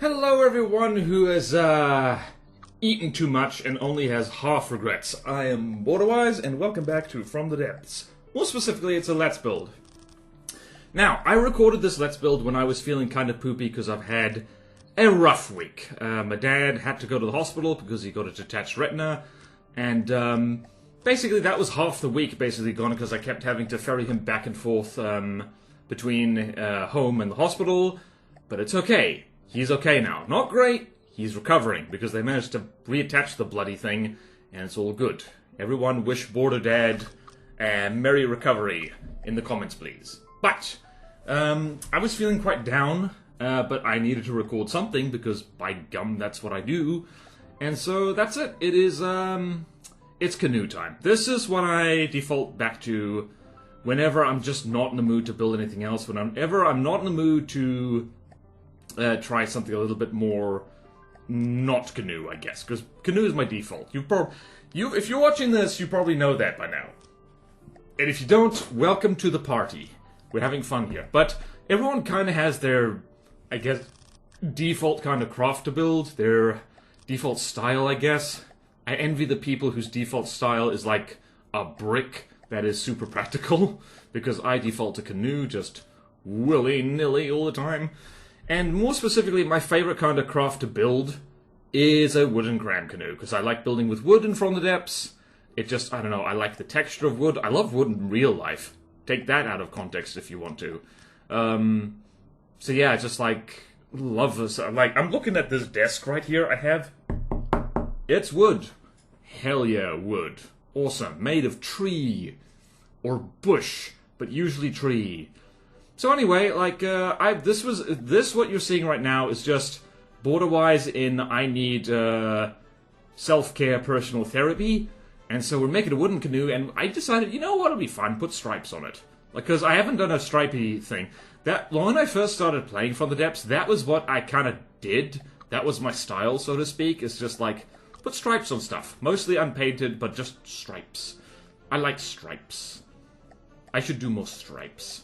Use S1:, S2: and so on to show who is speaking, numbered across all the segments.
S1: Hello everyone who has eaten too much and only has half regrets. I am BorderWise and welcome back to From the Depths. More specifically, it's a Let's Build. Now, I recorded this Let's Build when I was feeling kind of poopy because I've had a rough week. My dad had to go to the hospital because he got a detached retina, and basically that was half the week basically gone because I kept having to ferry him back and forth between home and the hospital, but it's okay. He's okay now. Not great, he's recovering, because they managed to reattach the bloody thing, and it's all good. Everyone wish Border Dad a merry recovery in the comments, please. But, I was feeling quite down, but I needed to record something, because by gum, that's what I do. And so, that's it. It is, it's Canoe time. This is what I default back to whenever I'm just not in the mood to build anything else, whenever I'm not in the mood to try something a little bit more not Canoe, I guess, because Canoe is my default. If you're watching this, you probably know that by now. And if you don't, welcome to the party. We're having fun here. But everyone kind of has their, I guess, default kind of craft to build, their default style, I guess. I envy the people whose default style is like a brick that is super practical, because I default to Canoe just willy-nilly all the time. And more specifically, my favorite kind of craft to build is a wooden cram canoe, because I like building with wood and From the Depths. It just, I don't know, I like the texture of wood. I love wood in real life. Take that out of context if you want to. So yeah, I just like, love this. Like, I'm looking at this desk right here I have. It's wood. Hell yeah, wood. Awesome. Made of tree. Or bush, but usually tree. So anyway, like, this what you're seeing right now is just BorderWise in I need, self-care personal therapy, and so we're making a wooden canoe, and I decided, you know what, it'll be fun, put stripes on it. Like, because I haven't done a stripey thing. When I first started playing From the Depths, that was what I kind of did. That was my style, so to speak, is just like, put stripes on stuff. Mostly unpainted, but just stripes. I like stripes. I should do more stripes.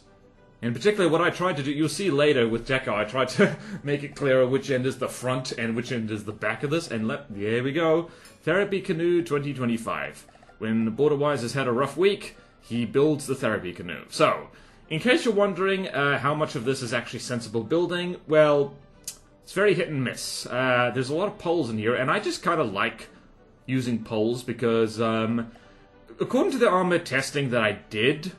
S1: In particular, what I tried to do, you'll see later with Deco, I tried to make it clearer which end is the front and which end is the back of this, and there we go. Therapy Canoe 2025. When BorderWise has had a rough week, he builds the Therapy Canoe. So, in case you're wondering how much of this is actually sensible building, well, it's very hit and miss. There's a lot of poles in here, and I just kind of like using poles because, according to the armor testing that I did,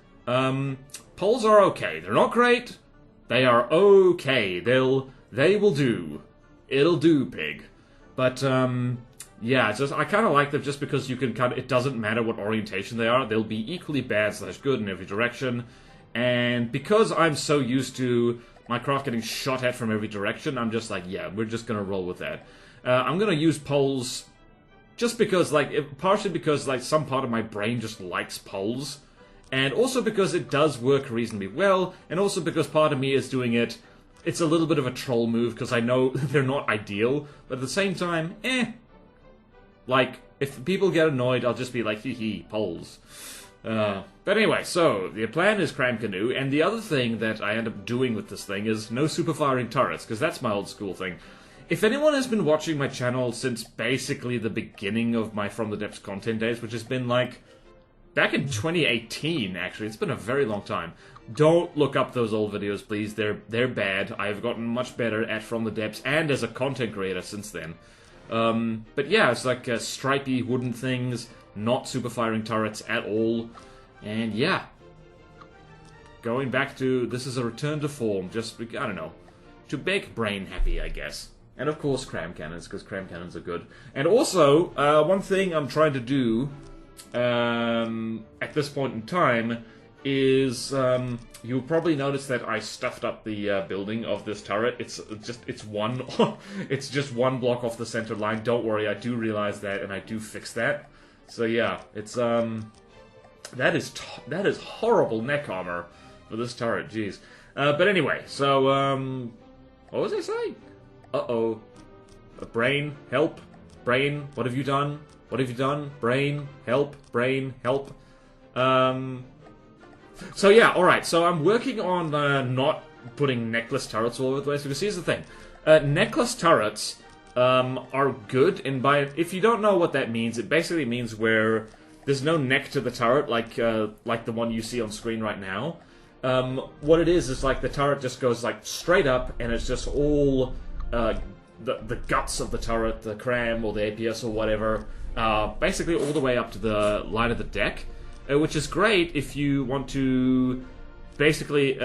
S1: poles are okay. They're not great. They are okay. They will do. It'll do, pig. But, yeah, I kind of like them just because you can it doesn't matter what orientation they are. They'll be equally bad / good in every direction. And because I'm so used to my craft getting shot at from every direction, I'm just like, yeah, we're just gonna roll with that. I'm gonna use poles just because, partially because, some part of my brain just likes poles. And also because it does work reasonably well, and also because part of me is doing it, it's a little bit of a troll move, because I know they're not ideal, but at the same time, Like, if people get annoyed, I'll just be like, hee, poles. But anyway, so, the plan is Cram Canoe, and the other thing that I end up doing with this thing is no super firing turrets, because that's my old school thing. If anyone has been watching my channel since basically the beginning of my From the Depths content days, which has been back in 2018, actually. It's been a very long time. Don't look up those old videos, please. They're bad. I've gotten much better at From the Depths and as a content creator since then. But yeah, it's like stripy wooden things, not super firing turrets at all. And yeah. Going back to, this is a return to form, just, I don't know, to make brain happy, I guess. And of course, cram cannons, because cram cannons are good. And also, one thing I'm trying to do at this point in time is you'll probably notice that I stuffed up the building of this turret. It's just one block off the center line. Don't worry, I do realize that and I do fix that. So yeah, it's that is horrible neck armor for this turret. Jeez. But anyway, so what was I saying? Uh-oh. Brain, help. Brain, what have you done? What have you done? Brain, help. Brain, help. So yeah, alright. So I'm working on not putting necklace turrets all over the place, because here's the thing. Necklace turrets are good, and if you don't know what that means, it basically means where there's no neck to the turret, like the one you see on screen right now. What it is like the turret just goes like straight up, and it's just all the guts of the turret, the cram or the APS or whatever, basically all the way up to the line of the deck, which is great if you want to basically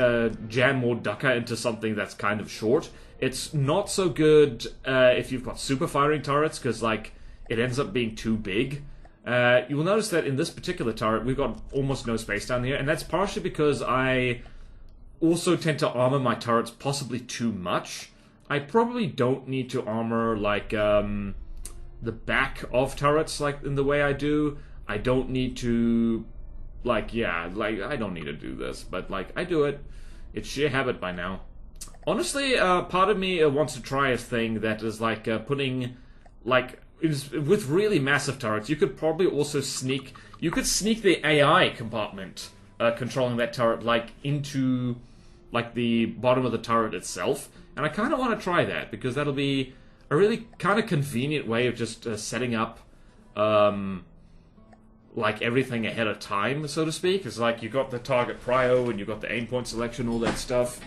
S1: jam more ducker into something that's kind of short. It's not so good if you've got super firing turrets, because like it ends up being too big. You will notice that in this particular turret we've got almost no space down here, and that's partially because I also tend to armor my turrets possibly too much. I probably don't need to armor like the back of turrets like in the way I do. I don't need to I don't need to do this, but like I do it. It's sheer habit by now. Honestly, part of me wants to try a thing that is like putting like with really massive turrets. You could probably also sneak the AI compartment controlling that turret like into like the bottom of the turret itself, and I kind of want to try that because that'll be a really kind of convenient way of just setting up like everything ahead of time, so to speak. It's like you got the target prio and you got the aim point selection, all that stuff.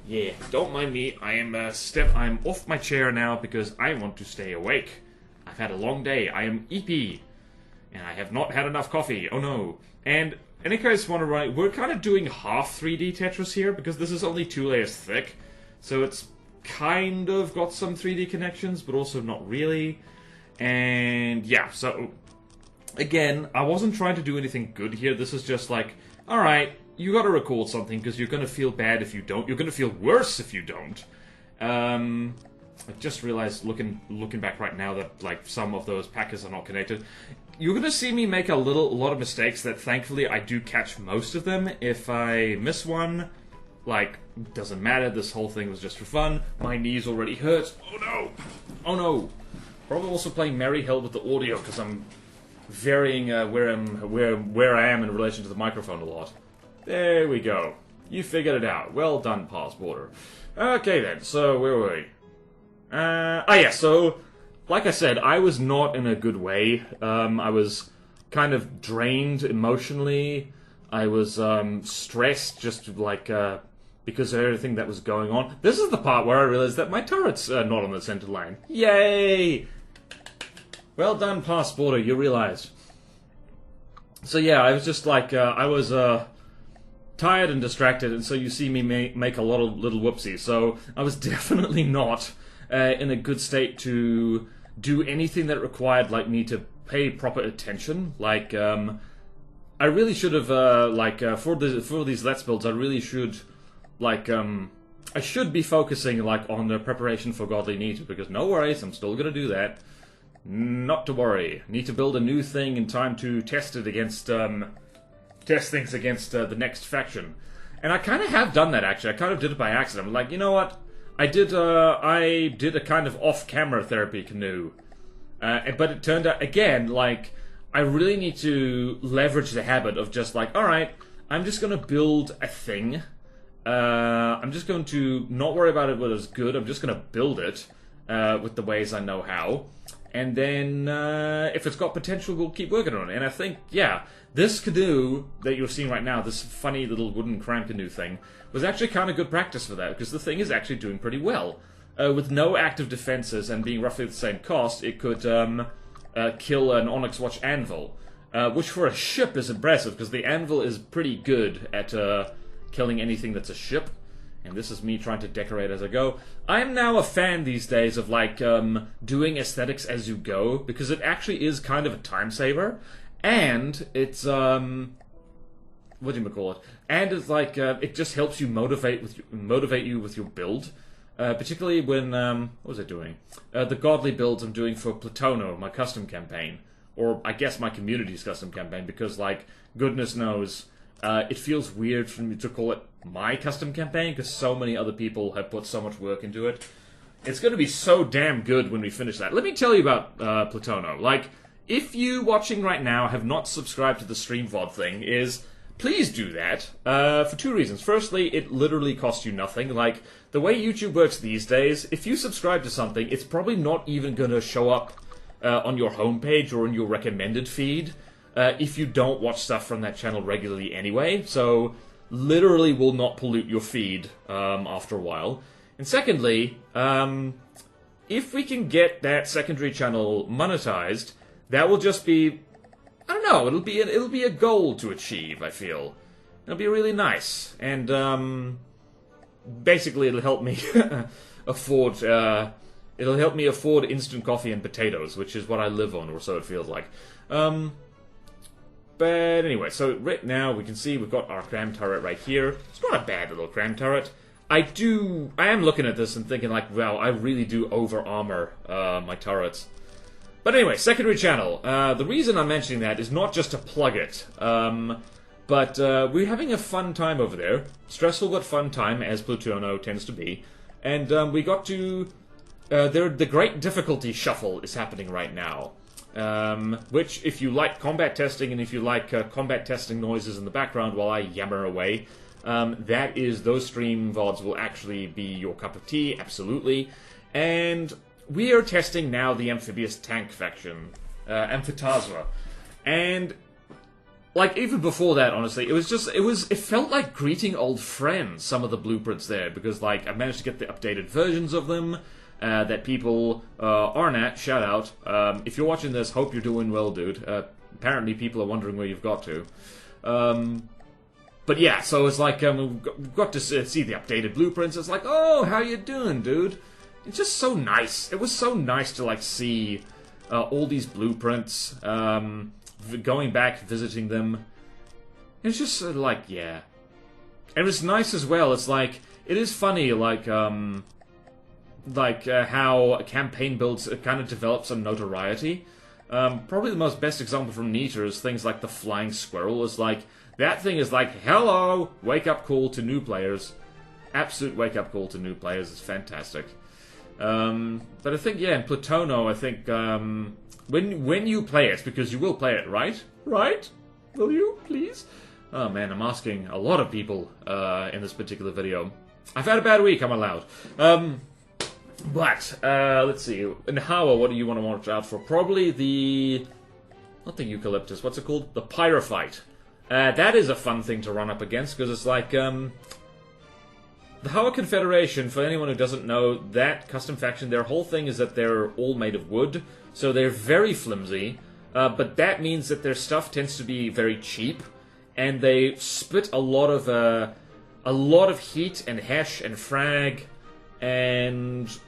S1: Yeah, don't mind me. I am I'm off my chair now because I want to stay awake. I've had a long day. I am EP, and I have not had enough coffee. Oh no. And in any case, we're kind of doing half 3D Tetris here because this is only 2 layers thick, so it's kind of got some 3D connections, but also not really. And yeah, so again, I wasn't trying to do anything good here. This is just like, alright, you gotta record something because you're gonna feel bad if you don't. You're gonna feel worse if you don't. I just realized, looking back right now, that like some of those packets are not connected. You're gonna see me make a lot of mistakes that thankfully I do catch most of them. If I miss one, like, doesn't matter, this whole thing was just for fun. My knees already hurt. Oh no! Oh no! Probably also playing Merry Hell with the audio because I'm varying where I am in relation to the microphone a lot. There we go. You figured it out. Well done, Past Border. Okay then, so where were we? So, like I said, I was not in a good way. I was kind of drained emotionally. I was stressed just like because of everything that was going on. This is the part where I realized that my turret's not on the center line. Yay! Well done, Past Border, you realized. So yeah, I was just like, I was tired and distracted, and so you see me make a lot of little whoopsies. So I was definitely not in a good state to do anything that required like me to pay proper attention. Like, I really should have, for these Let's Builds, I really should, like, I should be focusing, like, on the preparation for Godly Need, because no worries, I'm still gonna do that. Not to worry. Need to build a new thing in time to test it against, test things against the next faction. And I kind of have done that, actually. I kind of did it by accident. I'm like, you know what? I did a kind of off-camera therapy canoe. But it turned out, again, like, I really need to leverage the habit of just like, alright, I'm just going to build a thing. I'm just going to not worry about it whether it's good. I'm just going to build it with the ways I know how. And then, if it's got potential, we'll keep working on it. And I think, yeah, this canoe that you're seeing right now, this funny little wooden cram canoe thing, was actually kind of good practice for that, because the thing is actually doing pretty well. With no active defenses and being roughly the same cost, it could kill an Onyx Watch Anvil. Which for a ship is impressive, because the Anvil is pretty good at killing anything that's a ship. And this is me trying to decorate as I go. I'm now a fan these days of, like, doing aesthetics as you go, because it actually is kind of a time saver. And it's, what do you call it? And it's like, it just helps you motivate you with your build. Particularly when, what was I doing? The godly builds I'm doing for Platono, my custom campaign. Or, I guess, my community's custom campaign, because, like, goodness knows, it feels weird for me to call it my custom campaign, because so many other people have put so much work into it. It's going to be so damn good when we finish that. Let me tell you about Platono. Like, if you watching right now have not subscribed to the Stream VOD thing, please do that for two reasons. Firstly, it literally costs you nothing. Like, the way YouTube works these days, if you subscribe to something, it's probably not even going to show up on your homepage or in your recommended feed if you don't watch stuff from that channel regularly anyway. So, literally will not pollute your feed after a while. And secondly, if we can get that secondary channel monetized, that will just be, I don't know, it'll be a goal to achieve, I feel. It'll be really nice. And basically it'll help me afford instant coffee and potatoes, which is what I live on, or so it feels like. But anyway, so right now we can see we've got our cram turret right here. It's not a bad little cram turret. I am looking at this and thinking like, wow, I really do over-armor my turrets. But anyway, secondary channel. The reason I'm mentioning that is not just to plug it, but we're having a fun time over there. Stressful but fun time, as Plutono tends to be. And we got to... the Great Difficulty Shuffle is happening right now. Which, if you like combat testing, and if you like combat testing noises in the background while I yammer away, those stream VODs will actually be your cup of tea, absolutely. And we are testing now the amphibious tank faction, Amphitasma. And, like, even before that, honestly, it felt like greeting old friends, some of the blueprints there, because, like, I managed to get the updated versions of them, that people, Arnat, shout out, if you're watching this, hope you're doing well, dude. Apparently people are wondering where you've got to. But yeah, so it's like, we've got to see the updated blueprints. It's like, oh, how you doing, dude? It's just so nice. It was so nice to, like, see all these blueprints, going back, visiting them. It's just, like, yeah. And it's nice as well. It's like, it is funny, like how campaign builds kind of develop some notoriety. Probably the most best example from Neater is things like the flying squirrel. Is like, that thing is like, hello, wake up call to new players. Absolute wake up call to new players. It's fantastic. But I think, yeah, in Plutono, I think, when you play it, because you will play it, right? Right? Will you, please? Oh man, I'm asking a lot of people, in this particular video. I've had a bad week, I'm allowed. But, let's see. In Hawa, what do you want to watch out for? Probably the... not the eucalyptus, what's it called? The pyrophyte. That is a fun thing to run up against, because it's like, the Hawa Confederation, for anyone who doesn't know, that custom faction, their whole thing is that they're all made of wood, so they're very flimsy, but that means that their stuff tends to be very cheap, and they spit a lot of heat and hash and frag, and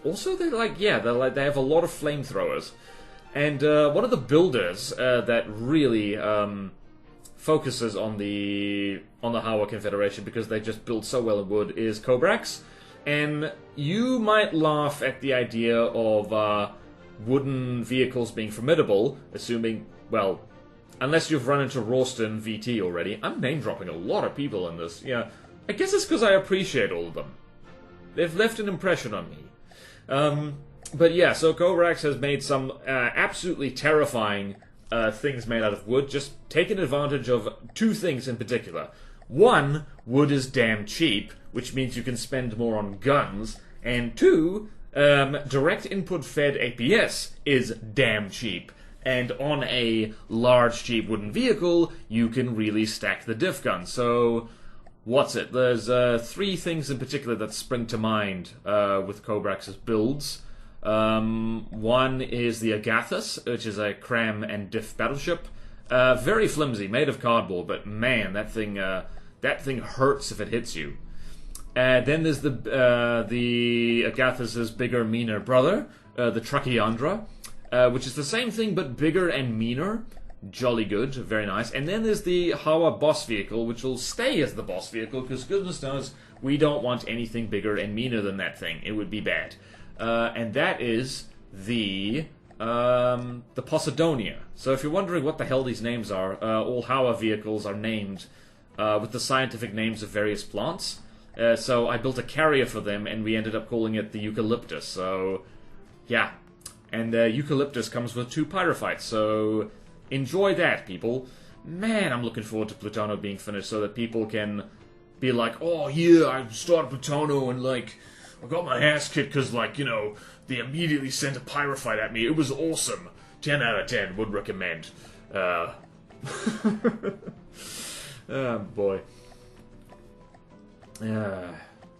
S1: also they have a lot of flamethrowers. And one of the builders that really focuses on the Hawa Confederation, because they just build so well in wood, is Kobrax. And you might laugh at the idea of wooden vehicles being formidable, assuming, well, unless you've run into Rawston VT already. I'm name-dropping a lot of people in this. Yeah, I guess it's because I appreciate all of them. They've left an impression on me. But yeah, so Kobrax has made some absolutely terrifying things made out of wood, just taking advantage of two things in particular. One, wood is damn cheap, which means you can spend more on guns. And two, direct input fed APS is damn cheap. And on a large, cheap wooden vehicle, you can really stack the diff gun. So, what's it? There's three things in particular that spring to mind with Kobrax's builds. One is the Agathis, which is a cram and diff battleship. Very flimsy, made of cardboard, but man, that thing hurts if it hits you. Then there's the Agathis's bigger, meaner brother, the Trachyandra, which is the same thing but bigger and meaner. Jolly good, very nice. And then there's the Hawa boss vehicle, which will stay as the boss vehicle, because goodness knows we don't want anything bigger and meaner than that thing. It would be bad. And that is the Posidonia. So if you're wondering what the hell these names are, all Hawa vehicles are named with the scientific names of various plants. So I built a carrier for them, and we ended up calling it the Eucalyptus. So, yeah. And Eucalyptus comes with 2 pyrophytes, so enjoy that, people. Man, I'm looking forward to Plutano being finished so that people can be like, oh yeah, I started Plutano and like, I got my ass kicked because like, you know, they immediately sent a pyrophite at me. It was awesome. 10 out of 10, would recommend. Oh boy.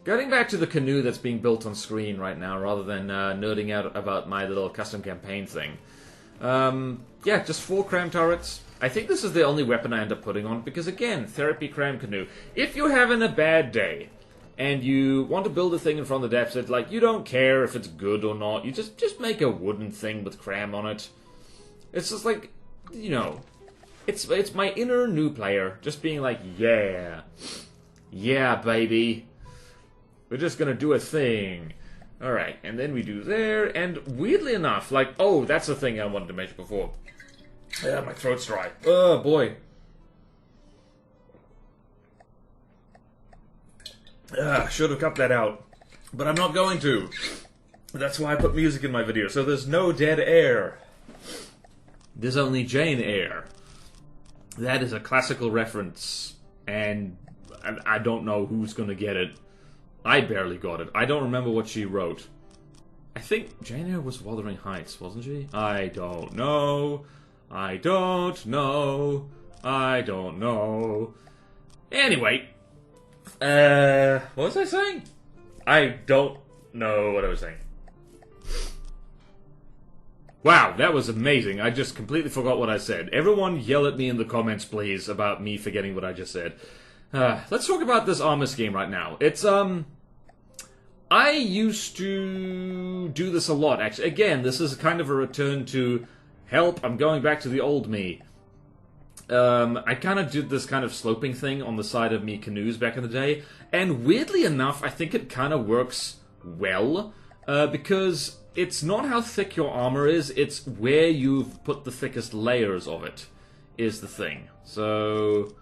S1: Getting back to the canoe that's being built on screen right now, rather than nerding out about my little custom campaign thing. Yeah, just 4 cram turrets. I think this is the only weapon I end up putting on, because again, therapy cram canoe. If you're having a bad day, and you want to build a thing in front of the depths that, like, you don't care if it's good or not, you just make a wooden thing with cram on it. It's just like, you know, it's my inner new player, just being like, yeah, baby, we're just gonna do a thing. Alright, and then we do there, and weirdly enough, like, oh, that's the thing I wanted to mention before. Yeah, my throat's dry. Oh, boy. Should have cut that out. But I'm not going to. That's why I put music in my video, so there's no dead air. There's only Jane Eyre. That is a classical reference, and I don't know who's gonna get it. I barely got it. I don't remember what she wrote. I think Jane Eyre was Wuthering Heights, wasn't she? I don't know. I don't know. I don't know. Anyway. What was I saying? I don't know what I was saying. Wow, that was amazing. I just completely forgot what I said. Everyone yell at me in the comments, please, about me forgetting what I just said. Let's talk about this armor scheme right now. It's, I used to do this a lot, actually. Again, this is kind of a return to, help, I'm going back to the old me. I kind of did this kind of sloping thing on the side of me canoes back in the day, and weirdly enough, I think it kind of works well, because it's not how thick your armor is, it's where you've put the thickest layers of it, is the thing. So,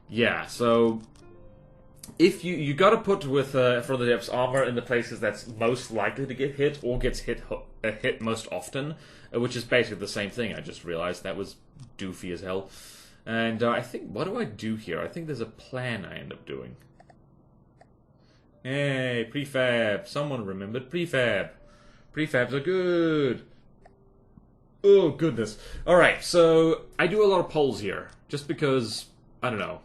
S1: yeah, so if you gotta put with For the Depths armor in the places that's most likely to get hit, or gets hit most often, which is basically the same thing. I just realized that was doofy as hell. And I think, what do I do here? I think there's a plan I end up doing. Hey, prefab. Someone remembered prefab. Prefabs are good. Oh, goodness. Alright, so I do a lot of poles here. Just because, I don't know.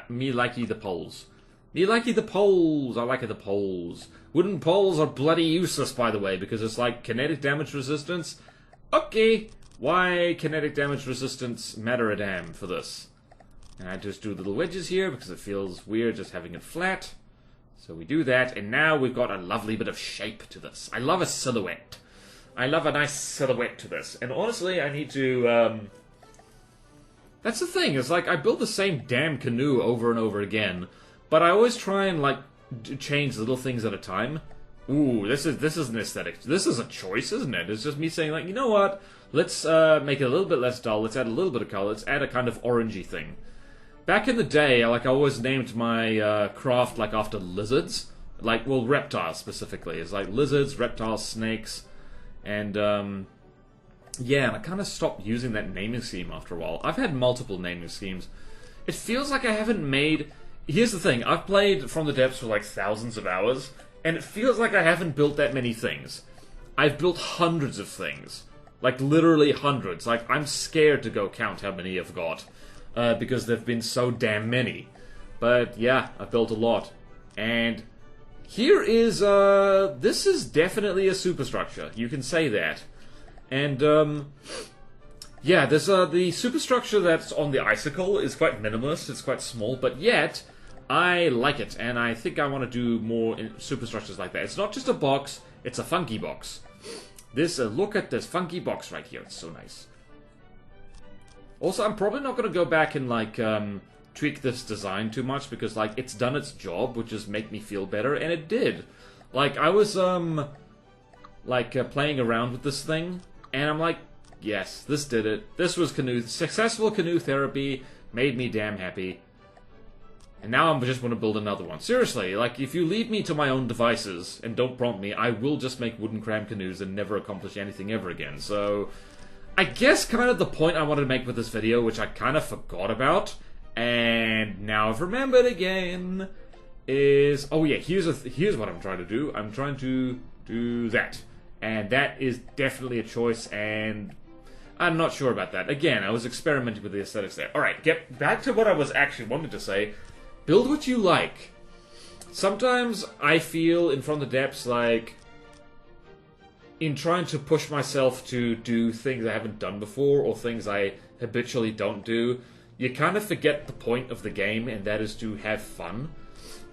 S1: Me likey the poles. Me likey the poles. I like the poles. Wooden poles are bloody useless, by the way, because it's like kinetic damage resistance. Okay, why kinetic damage resistance matter a damn for this? And I just do little wedges here because it feels weird just having it flat. So we do that, and now we've got a lovely bit of shape to this. I love a silhouette. I love a nice silhouette to this. And honestly, I need to, that's the thing, is like, I build the same damn canoe over and over again, but I always try and, like, change little things at a time. Ooh, this is an aesthetic. This is a choice, isn't it? It's just me saying, like, you know what? Let's make it a little bit less dull. Let's add a little bit of color. Let's add a kind of orangey thing. Back in the day, I always named my craft, like, after lizards. Like, well, reptiles, specifically. It's like lizards, reptiles, snakes. And, yeah, and I kind of stopped using that naming scheme after a while. I've had multiple naming schemes. It feels like I haven't made... Here's the thing. I've played From the Depths for, like, thousands of hours. And it feels like I haven't built that many things. I've built hundreds of things. Like, literally hundreds. Like, I'm scared to go count how many I've got. Because there've been so damn many. But, yeah, I've built a lot. And here is, this is definitely a superstructure. You can say that. And, yeah, there's, the superstructure that's on the icicle is quite minimalist. It's quite small, but yet... I like it, and I think I want to do more superstructures like that. It's not just a box, it's a funky box. This, look at this funky box right here. It's so nice. Also, I'm probably not going to go back and, like, tweak this design too much, because, like, it's done its job, which is make me feel better, and it did. Like, I was, like, playing around with this thing, and I'm like, yes, this did it. This was canoe, successful canoe therapy, made me damn happy. And now I just want to build another one. Seriously, like, if you leave me to my own devices and don't prompt me, I will just make wooden cram canoes and never accomplish anything ever again. So, I guess kind of the point I wanted to make with this video, which I kind of forgot about, and now I've remembered again, is... Oh yeah, here's what I'm trying to do. I'm trying to do that. And that is definitely a choice, and I'm not sure about that. Again, I was experimenting with the aesthetics there. Alright, get back to what I was actually wanting to say. Build what you like. Sometimes I feel in From the Depths like... in trying to push myself to do things I haven't done before, or things I habitually don't do, you kind of forget the point of the game, and that is to have fun.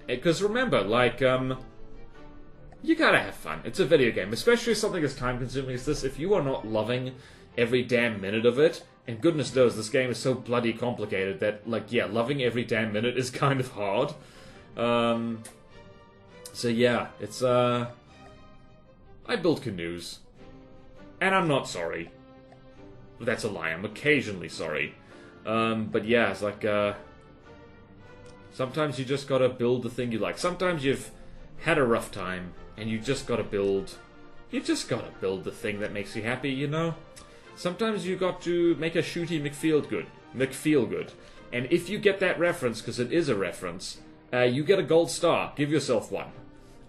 S1: Because remember, like, you gotta have fun. It's a video game, especially something as time-consuming as this. If you are not loving every damn minute of it, and goodness knows this game is so bloody complicated that, like, yeah, loving every damn minute is kind of hard. So yeah, it's, I build canoes. And I'm not sorry. That's a lie, I'm occasionally sorry. But yeah, it's like, sometimes you just gotta build the thing you like. Sometimes you've had a rough time, and you just gotta build... You just gotta build the thing that makes you happy, you know? Sometimes you got to make a shooty McFeelgood. And if you get that reference, because it is a reference, you get a gold star. Give yourself one.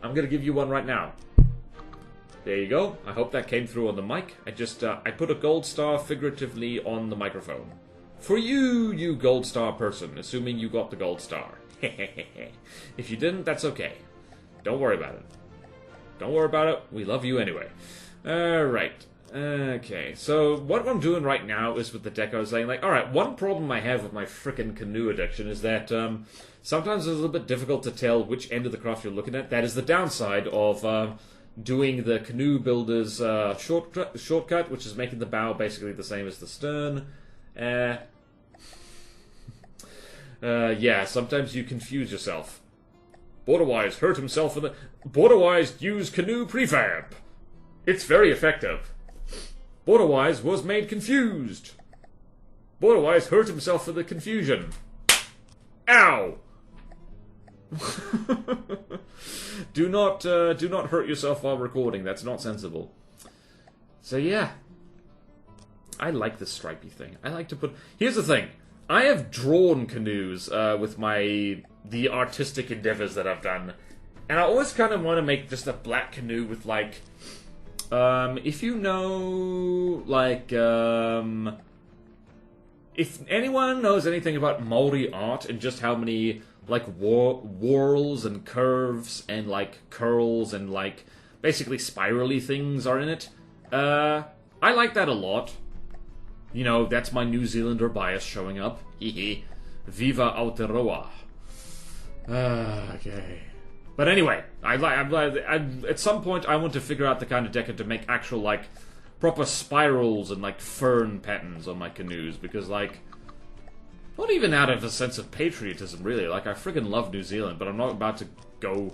S1: I'm gonna give you one right now. There you go. I hope that came through on the mic. I put a gold star figuratively on the microphone. For you, you gold star person, assuming you got the gold star. If you didn't, that's okay. Don't worry about it. Don't worry about it. We love you anyway. Alright. Okay, so what I'm doing right now is with the deck I was saying, like, alright, one problem I have with my frickin' canoe addiction is that sometimes it's a little bit difficult to tell which end of the craft you're looking at. That is the downside of doing the canoe builder's shortcut, which is making the bow basically the same as the stern. Yeah, sometimes you confuse yourself. BorderWise hurt himself in the... BorderWise used canoe prefab. It's very effective. BorderWise was made confused. BorderWise hurt himself for the confusion. Ow! Do not hurt yourself while recording. That's not sensible. So yeah, I like this stripy thing. I like to put... Here's the thing. I have drawn canoes with the artistic endeavors that I've done, and I always kind of want to make just a black canoe with like, if you know, like, if anyone knows anything about Maori art and just how many like whorls and curves and like curls and like basically spirally things are in it, I like that a lot. You know, that's my New Zealander bias showing up. Hehe. Viva Aotearoa. Okay. But anyway, at some point I want to figure out the kind of deck to make actual, like, proper spirals and, like, fern patterns on my canoes, because, like, not even out of a sense of patriotism, really. Like, I friggin' love New Zealand, but I'm not about to go,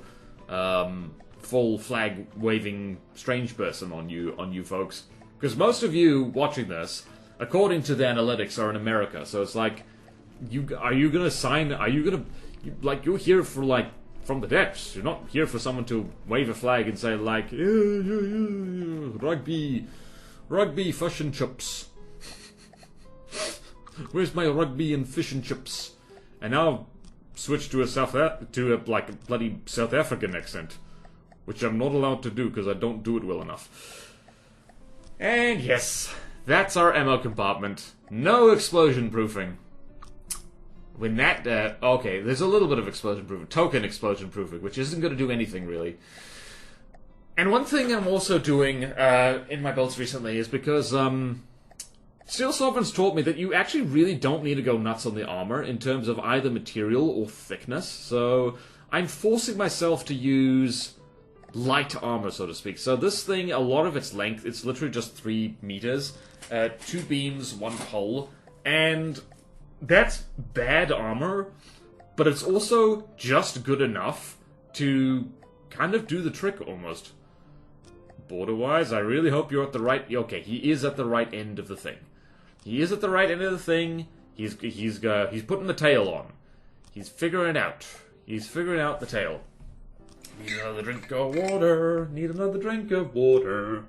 S1: full flag-waving strange person on you folks. Because most of you watching this, according to the analytics, are in America, so it's like, are you gonna you're here for, like, From the Depths. You're not here for someone to wave a flag and say, like, rugby fish and chips. Where's my rugby and fish and chips? And now switch to a bloody South African accent, which I'm not allowed to do because I don't do it well enough. And yes, that's our ammo compartment. No explosion proofing. When that, okay, there's a little bit of explosion proofing, token explosion proofing, which isn't going to do anything, really. And one thing I'm also doing in my builds recently is because Steel Sovereign's taught me that you actually really don't need to go nuts on the armor in terms of either material or thickness, so I'm forcing myself to use light armor, so to speak. So this thing, a lot of its length, it's literally just 3 meters, 2 beams, 1 pole, and that's bad armor, but it's also just good enough to kind of do the trick, almost. BorderWise, I really hope you're at the right... Okay, he is at the right end of the thing. He is at the right end of the thing. He's putting the tail on. He's figuring it out. He's figuring out the tail. Need another drink of water. Need another drink of water.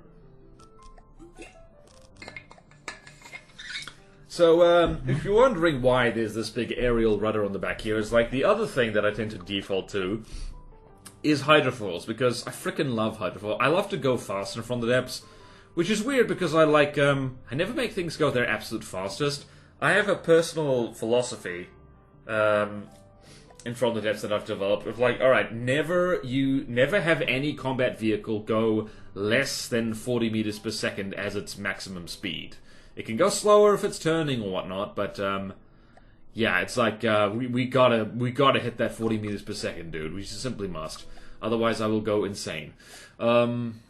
S1: So, if you're wondering why there's this big aerial rudder on the back here, it's like the other thing that I tend to default to is hydrofoils, because I frickin' love hydrofoil. I love to go faster from the depths, which is weird because I like, I never make things go their absolute fastest. I have a personal philosophy, in From the Depths that I've developed of like, alright, never have any combat vehicle go less than 40 meters per second as its maximum speed. It can go slower if it's turning or whatnot, but yeah, it's like we gotta hit that 40 meters per second, dude. We simply must. Otherwise, I will go insane. And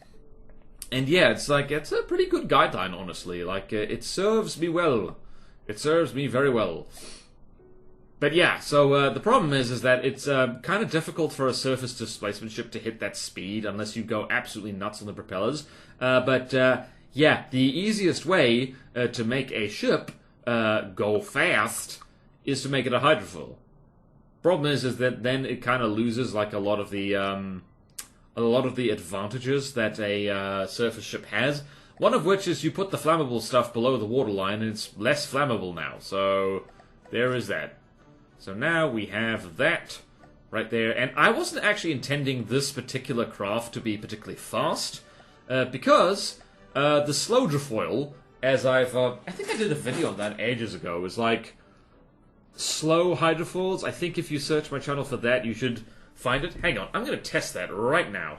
S1: yeah, it's like it's a pretty good guideline, honestly. Like it serves me well. It serves me very well. But yeah, so the problem is that it's kind of difficult for a surface displacement ship to hit that speed unless you go absolutely nuts on the propellers. But yeah, the easiest way to make a ship go fast is to make it a hydrofoil. Problem is that then it kind of loses like a lot of the advantages that a surface ship has. One of which is you put the flammable stuff below the waterline and it's less flammable now. So there is that. So now we have that right there. And I wasn't actually intending this particular craft to be particularly fast, because the slow hydrofoil, as I think I did a video on that ages ago, is like slow hydrofoils. I think if you search my channel for that, you should find it. Hang on, I'm going to test that right now.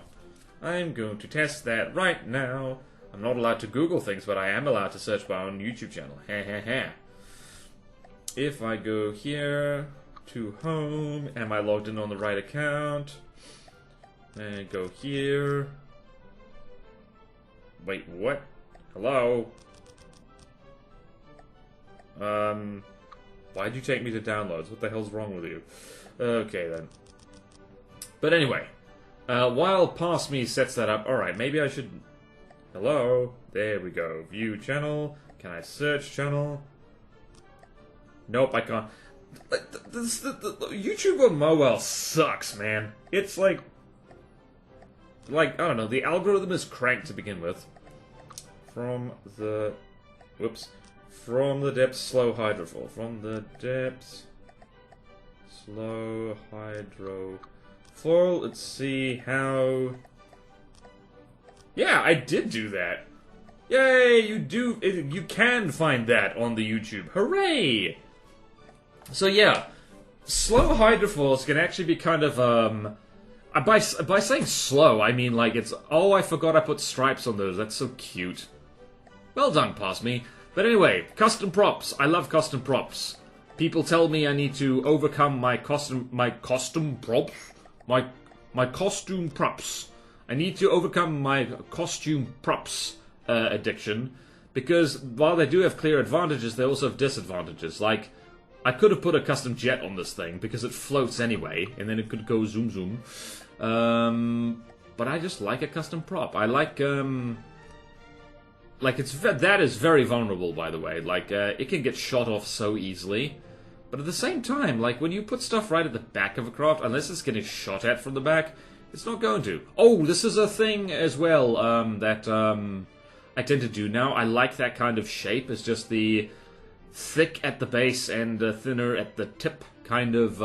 S1: I'm going to test that right now. I'm not allowed to Google things, but I am allowed to search my own YouTube channel. If I go here to home, am I logged in on the right account? And go here. Wait, what? Hello? Why'd you take me to downloads? What the hell's wrong with you? Okay then. But anyway, while Past Me sets that up, alright, maybe I should... Hello? There we go. View channel. Can I search channel? Nope, I can't. The YouTube on Mobile sucks, man. It's like, I don't know, the algorithm is cranked to begin with. From the depths, slow hydrofoil. From the depths, slow hydrofoil. Let's see how... Yeah, I did do that. Yay, you can find that on the YouTube. Hooray! So yeah, slow hydrofoils can actually be kind of, by saying slow, I mean like it's, oh, I forgot I put stripes on those, that's so cute. Well done, Past Me. But anyway, custom props. I love custom props. People tell me I need to overcome my costume props. I need to overcome my costume props addiction, because while they do have clear advantages, they also have disadvantages. Like, I could have put a custom jet on this thing, because it floats anyway, and then it could go zoom zoom. But I just like a custom prop. I like, that is very vulnerable, by the way. Like, it can get shot off so easily. But at the same time, like, when you put stuff right at the back of a craft, unless it's getting shot at from the back, it's not going to. Oh, this is a thing as well, that, I tend to do now. I like that kind of shape. It's just the thick at the base and thinner at the tip kind of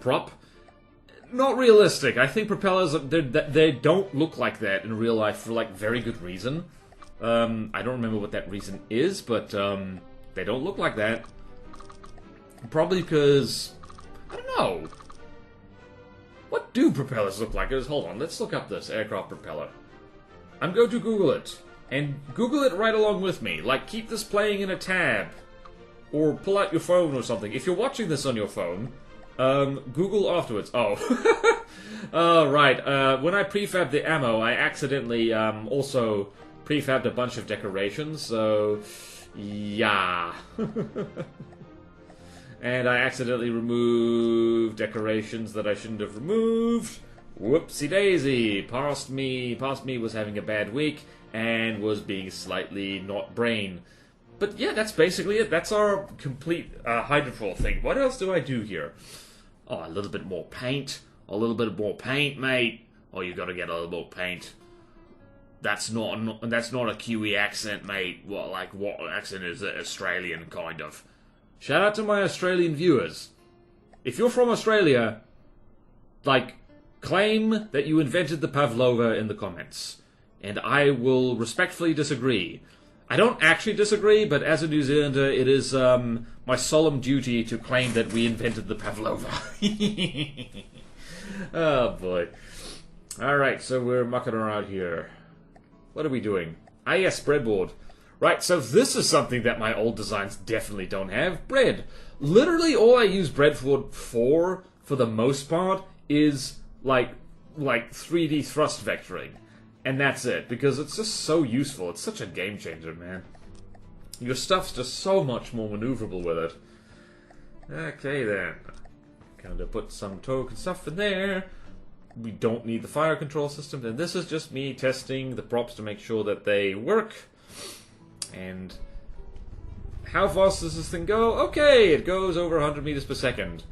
S1: prop. Not realistic. I think propellers, they don't look like that in real life for, like, very good reason. I don't remember what that reason is, but, they don't look like that. Probably because, I don't know. What do propellers look like? Hold on, let's look up this aircraft propeller. I'm going to Google it. And Google it right along with me. Like, keep this playing in a tab. Or pull out your phone or something. If you're watching this on your phone, Google afterwards. Oh. Oh, right. When I prefabbed the ammo, I accidentally also prefabbed a bunch of decorations, so... yeah. And I accidentally removed decorations that I shouldn't have removed. Whoopsie daisy. Past me was having a bad week and was being slightly not brain. But yeah, that's basically it. That's our complete hydrofoil thing. What else do I do here? Oh, a little bit more paint. A little bit more paint, mate. Oh, you gotta get a little more paint. That's not a Kiwi accent, mate. What accent is it? Australian, kind of. Shout out to my Australian viewers. If you're from Australia, like, claim that you invented the pavlova in the comments. And I will respectfully disagree. I don't actually disagree, but as a New Zealander, it is my solemn duty to claim that we invented the pavlova. Oh, boy. Alright, so we're mucking around here. What are we doing? Ah, yes, breadboard. Right, so this is something that my old designs definitely don't have. Bread. Literally all I use breadboard for the most part, is like 3D thrust vectoring. And that's it, because it's just so useful. It's such a game changer, man. Your stuff's just so much more maneuverable with it. Okay, then. Kind of put some token stuff in there. We don't need the fire control system, and this is just me testing the props to make sure that they work. And how fast does this thing go? Okay, it goes over 100 meters per second.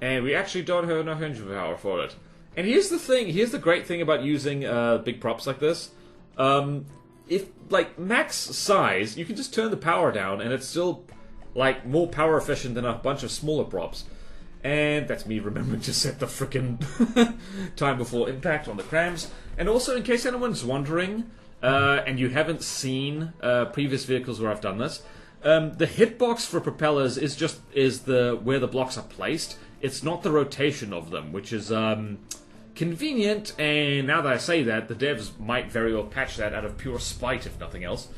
S1: And we actually don't have enough engine power for it. And here's the thing, here's the great thing about using big props like this. If, like, max size, you can just turn the power down and it's still, like, more power efficient than a bunch of smaller props. And that's me remembering to set the frickin' time before impact on the crams. And also, in case anyone's wondering, and you haven't seen previous vehicles where I've done this, the hitbox for propellers is where the blocks are placed. It's not the rotation of them, which is convenient. And now that I say that, the devs might very well patch that out of pure spite, if nothing else.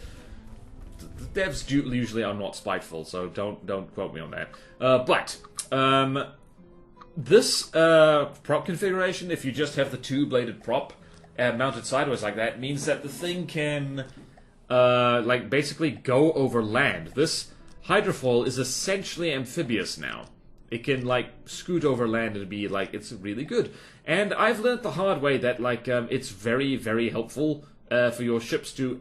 S1: The devs usually are not spiteful, so don't quote me on that. But this prop configuration, if you just have the two-bladed prop mounted sideways like that, means that the thing can like basically go over land. This hydrofoil is essentially amphibious now. It can like scoot over land and be like, it's really good. And I've learned the hard way that like it's very, very helpful for your ships to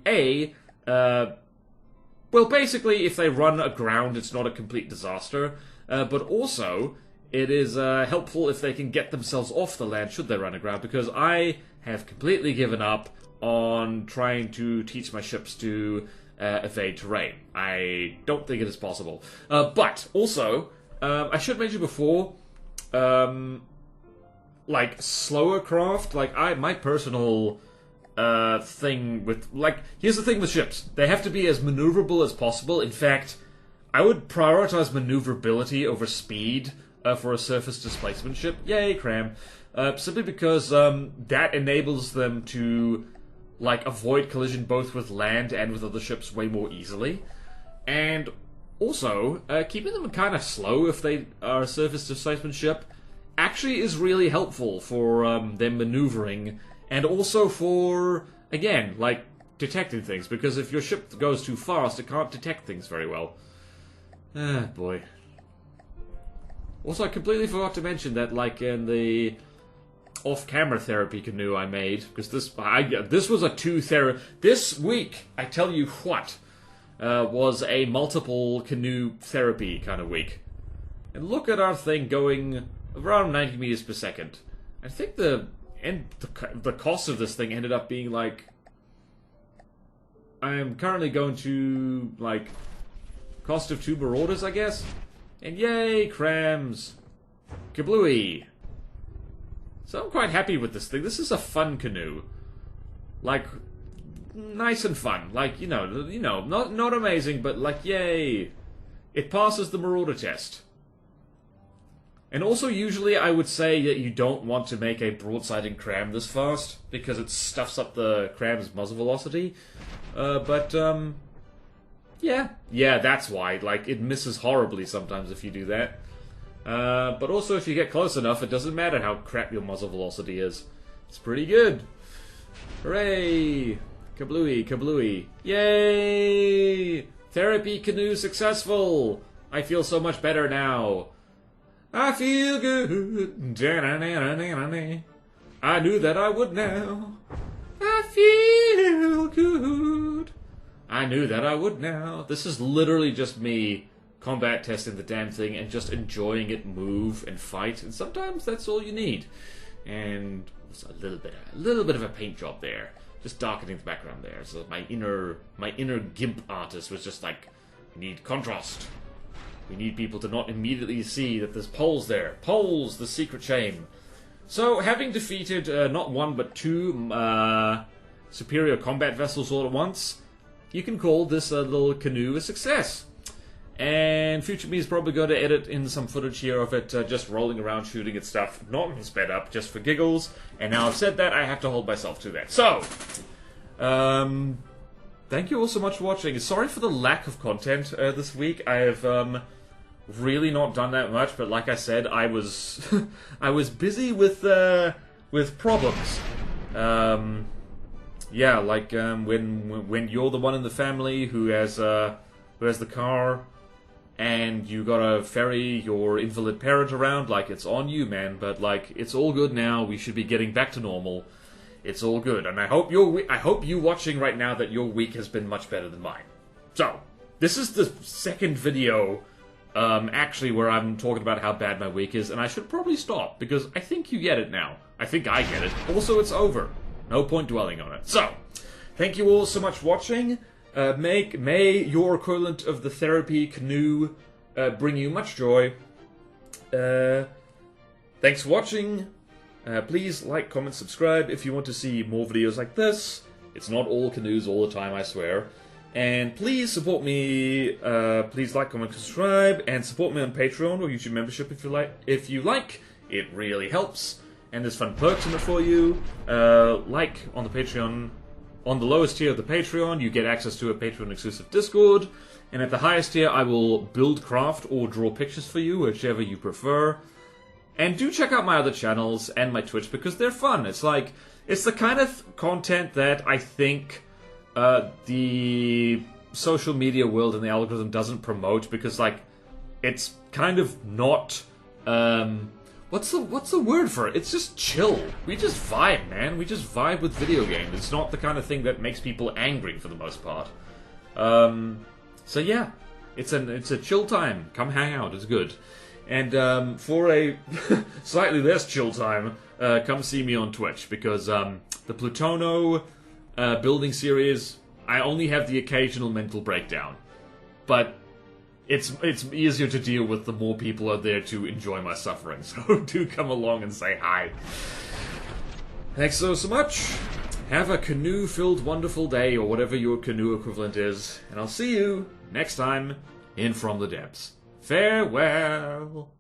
S1: well, basically, if they run aground, it's not a complete disaster. But also, it is helpful if they can get themselves off the land should they run aground, because I have completely given up on trying to teach my ships to evade terrain. I don't think it is possible. But also, I should mention before, like slower craft, like my personal thing with, like, here's the thing with ships. They have to be as maneuverable as possible. In fact, I would prioritize maneuverability over speed for a surface displacement ship. Yay, cram. Simply because that enables them to, like, avoid collision both with land and with other ships way more easily. And also, keeping them kind of slow if they are a surface displacement ship actually is really helpful for them maneuvering, and also for, again, like, detecting things, because if your ship goes too fast, it can't detect things very well. Ah, boy. Also, I completely forgot to mention that, like, in the off-camera therapy canoe I made, because this was a this week, I tell you what, was a multiple canoe therapy kind of week. And look at our thing going around 90 meters per second. I think the cost of this thing ended up being like, I'm currently going to, like, cost of 2 Marauders, I guess? And yay, crams! Kablooey! So I'm quite happy with this thing. This is a fun canoe. Like, nice and fun. Like, you know, not amazing, but like, yay! It passes the Marauder test. And also, usually I would say that you don't want to make a broadsiding cram this fast, because it stuffs up the cram's muzzle velocity. Yeah, that's why. Like, it misses horribly sometimes if you do that. But also, if you get close enough, it doesn't matter how crap your muzzle velocity is. It's pretty good. Hooray! Kablooey, kablooey. Yay! Therapy canoe successful! I feel so much better now. I feel good. I knew that I would now. I feel good. I knew that I would now. This is literally just me combat testing the damn thing and just enjoying it move and fight. And sometimes that's all you need. And it's a little bit of a paint job there. just darkening the background there. So my inner GIMP artist was just like, we need contrast. We need people to not immediately see that there's poles there. Poles, the secret shame. So, having defeated not one but two superior combat vessels all at once, you can call this little canoe a success. And future me is probably going to edit in some footage here of it just rolling around shooting at stuff, not sped up, just for giggles. And now I've said that, I have to hold myself to that. So, thank you all so much for watching. Sorry for the lack of content this week. I have really not done that much, but like I said, I was I was busy with problems. Yeah, like when you're the one in the family who has the car, and you gotta ferry your invalid parent around, like, it's on you, man. But like, it's all good now. We should be getting back to normal. It's all good, and I hope you watching right now that your week has been much better than mine. So, this is the second video, actually, where I'm talking about how bad my week is, and I should probably stop, because I think you get it now. I think I get it. Also, it's over. No point dwelling on it. So, thank you all so much for watching. May your equivalent of the therapy canoe bring you much joy. Thanks for watching. Please like, comment, subscribe if you want to see more videos like this. It's not all canoes all the time, I swear. And please support me, please like, comment, subscribe, and support me on Patreon or YouTube membership if you like. It really helps, and there's fun perks in it for you. Like on the Patreon, on the lowest tier of the Patreon, you get access to a Patreon-exclusive Discord, and at the highest tier, I will build, craft, or draw pictures for you, whichever you prefer. And do check out my other channels and my Twitch, because they're fun. It's like, it's the kind of content that I think the social media world and the algorithm doesn't promote, because like, it's kind of not what's the word for it? It's just chill. We just vibe, man. We just vibe with video games. It's not the kind of thing that makes people angry for the most part. So yeah, it's a chill time. Come hang out. It's good. And for a slightly less chill time, come see me on Twitch, because the Plutono building series, I only have the occasional mental breakdown, but it's easier to deal with the more people are there to enjoy my suffering. So do come along and say hi. Thanks so much. Have a canoe-filled wonderful day, or whatever your canoe equivalent is, and I'll see you next time in From the Depths. Farewell.